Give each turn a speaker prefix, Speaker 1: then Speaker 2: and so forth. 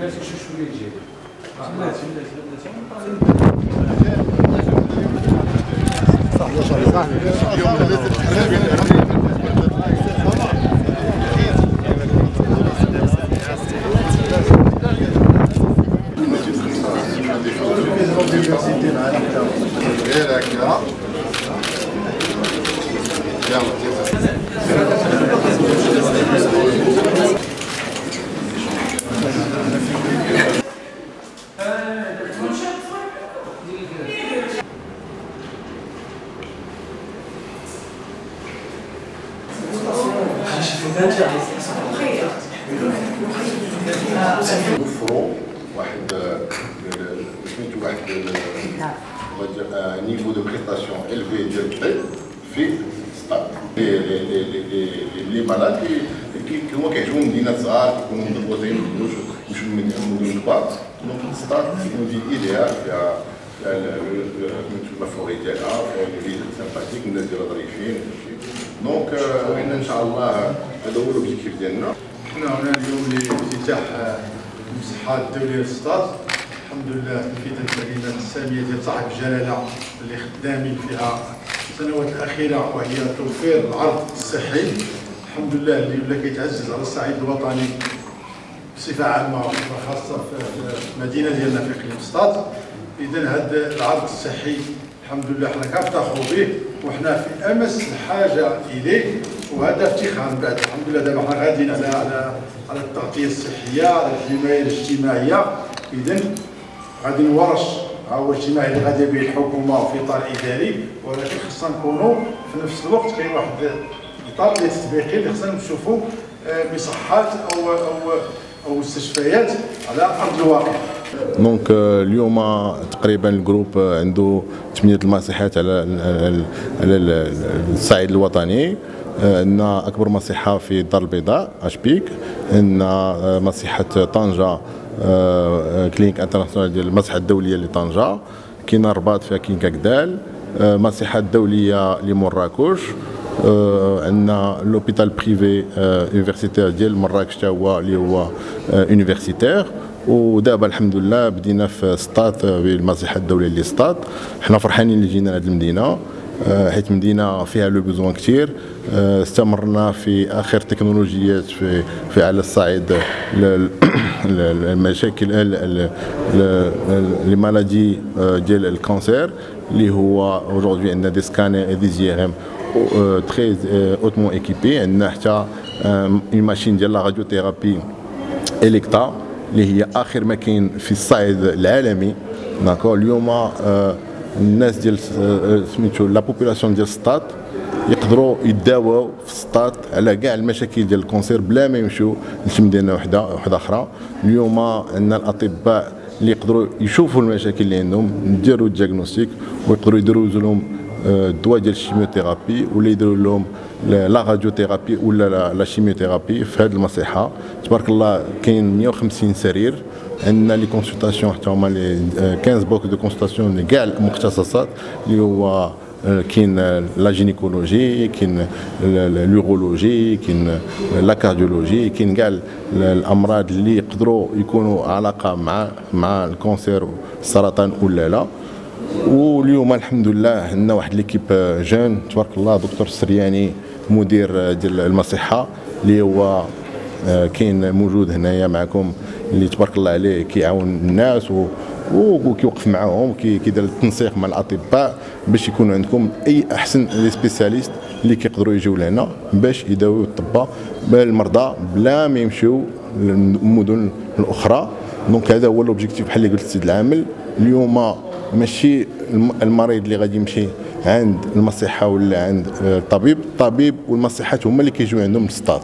Speaker 1: بلاتي شويه ديالي
Speaker 2: نوفروا واحد سميتو واحد نيفو دو بريستاسيون الفي ديال الطب في السطاد. لي مالاد هما كيعجبهم مدينات صغار كيكونوا مضبوطين ما يمشيو لمدن كبار. دونك السطاد اون في ايديال فيها سميتو فوري ديالها فيها لي فيل سامباتيك الناس ديالها ظريفين. دونك حنا ان شاء الله هذا هو لوبجيكتيف ديالنا.
Speaker 3: حنا هنا اليوم لافتتاح المصحة الدولية للسطاد. الحمد لله تنفيذا للكلمات السامية ديال صاحب الجلالة اللي خدامين فيها السنوات الأخيرة، وهي توفير العرض الصحي الحمد لله اللي ولا كيتعزز على الصعيد الوطني بصفة عامة وبصفة خاصة في المدينة ديالنا في إقليم السطاد. إذا هذا العرض الصحي الحمد لله حنا كنفتخروا به وحنا في أمس الحاجة إليه، وهذا افتخار من بعد. الحمد لله دابا حنا غاديين على التغطية الصحية، على الحماية الاجتماعية. إذا غادي نورش هو الاجتماعي اللي غادي به الحكومة في اطار اداري، ولكن خصنا نكونوا في نفس الوقت كاين واحد الاطار ديال التطبيقي اللي خصنا نشوفوا مصحات او مستشفيات على ارض الواقع.
Speaker 2: دونك اليوم تقريبا الجروب عنده 8 المصحات على الصعيد الوطني. عندنا اكبر مصحه في الدار البيضاء اشبيك، عندنا مصحه طنجه كلينيك انترناسيونال ديال المصحه الدوليه لطنجه، كاين الرباط فيها كاين كاكدال، مصحه الدوليه لمراكش، عندنا لوبيتال بريفي يونيفرسيتير ديال مراكش حتى هو اللي هو يونيفرسيتير. ودابا الحمد لله بدينا في سطات بالمصحه الدوليه لسطات. حنا فرحانين اللي جينا لهذه المدينه حيت مدينه فيها لو بوزوان كثير. استمرنا في اخر تكنولوجيات في على الصعيد المشاكل لي مالادي ديال الكانسير اللي هو aujourd'hui عندنا دي سكانر اي دي جي ار ام تري اوتمون ايكيبي. عندنا حتى اون ماشين ديال لا راديو ثيرابي اليكتا اللي هي اخر ما كاين في الصعيد العالمي. داكور اليوم الناس ديال سميتو لا بوبولاسيون ديال السطات يقدروا يداواو في السطات على كاع المشاكل ديال الكونسير بلا ما يمشيو لمدينه وحده اخرى. اليوم عندنا الاطباء اللي يقدروا يشوفوا المشاكل اللي عندهم، نديروا الدياغنوستيك ويقدروا يديروا لهم الدواء ديال الشيميوثيرابي ولا يديروا لهم لا راديوثيرابي ولا لا شيميوثيرابي في هذه المصحه. تبارك الله كاين 150 سرير. عندنا لي كونسلطاسيون حتى هما لي 15 بوك دو كونسلطاسيون لكاع المختصصات اللي هو كاين لا جينيكولوجي، كاين اليورولوجي، كاين لا كارديولوجي، كاين كاع الامراض اللي يقدروا يكونوا علاقه مع الكونسير السرطان ولا لا. واليوم الحمد لله عندنا واحد ليكيب جون تبارك الله، دكتور السرياني مدير ديال المصحه اللي هو كاين موجود هنايا معكم، اللي تبارك الله عليه كيعاون الناس وكيوقف معاهم، كيدير التنسيق مع الاطباء باش يكون عندكم اي احسن لي سبيسياليست اللي كيقدروا يجيو لهنا باش يداويو الطباء المرضى بلا ما يمشيو للمدن الاخرى. دونك هذا هو لوبجيكتيف بحال اللي قلت السيد العامل. اليوم ماشي المريض اللي غادي يمشي عند المصحه ولا عند الطبيب والمصحات هما اللي كيجيو عندهم للسطاد.